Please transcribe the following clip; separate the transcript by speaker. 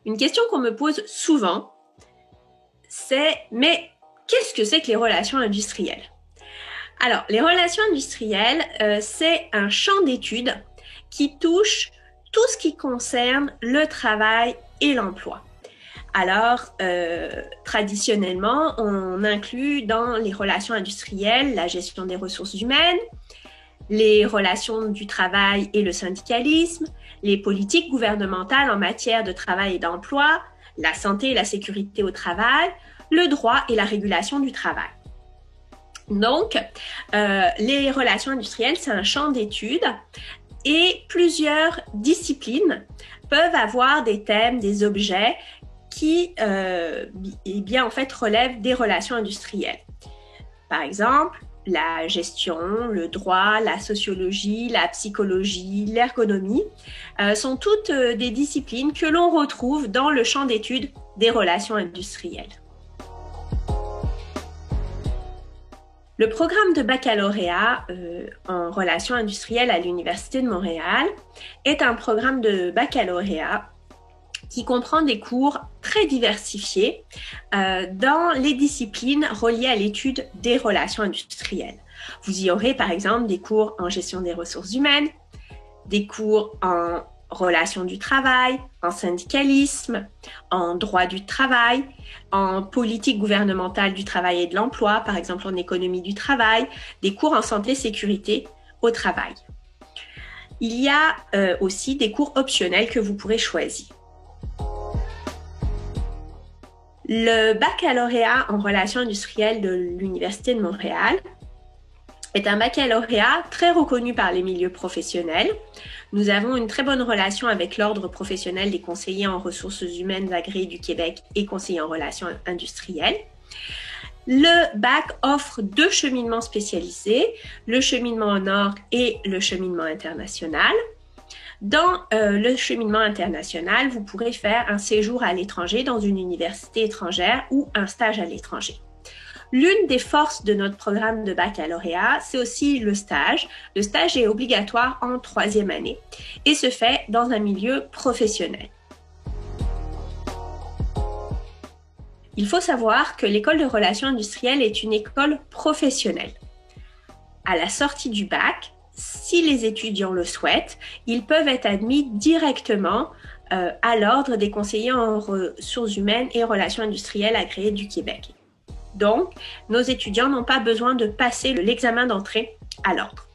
Speaker 1: Une question qu'on me pose souvent, c'est « mais qu'est-ce que c'est que les relations industrielles ?» Alors, les relations industrielles, c'est un champ d'études qui touche tout ce qui concerne le travail et l'emploi. Alors, traditionnellement, on inclut dans les relations industrielles la gestion des ressources humaines, les relations du travail et le syndicalisme, les politiques gouvernementales en matière de travail et d'emploi, la santé et la sécurité au travail, le droit et la régulation du travail. Donc, les relations industrielles, c'est un champ d'études et plusieurs disciplines peuvent avoir des thèmes, des objets qui en fait, relèvent des relations industrielles. Par exemple, la gestion, le droit, la sociologie, la psychologie, l'ergonomie sont toutes des disciplines que l'on retrouve dans le champ d'études des relations industrielles. Le programme de baccalauréat en relations industrielles à l'Université de Montréal est un programme de baccalauréat qui comprend des cours très diversifiés dans les disciplines reliées à l'étude des relations industrielles. Vous y aurez par exemple des cours en gestion des ressources humaines, des cours en relations du travail, en syndicalisme, en droit du travail, en politique gouvernementale du travail et de l'emploi, par exemple en économie du travail, des cours en santé et sécurité au travail. Il y a aussi des cours optionnels que vous pourrez choisir. Le baccalauréat en relations industrielles de l'Université de Montréal est un baccalauréat très reconnu par les milieux professionnels. Nous avons une très bonne relation avec l'Ordre professionnel des conseillers en ressources humaines agréés du Québec et conseillers en relations industrielles. Le bac offre 2 cheminements spécialisés, le cheminement en ordre et le cheminement international. Dans le cheminement international, vous pourrez faire un séjour à l'étranger dans une université étrangère ou un stage à l'étranger. L'une des forces de notre programme de baccalauréat, c'est aussi le stage. Le stage est obligatoire en 3e année et se fait dans un milieu professionnel. Il faut savoir que l'école de relations industrielles est une école professionnelle. À la sortie du bac, si les étudiants le souhaitent, ils peuvent être admis directement à l'Ordre des conseillers en ressources humaines et relations industrielles agréés du Québec. Donc, nos étudiants n'ont pas besoin de passer l'examen d'entrée à l'Ordre.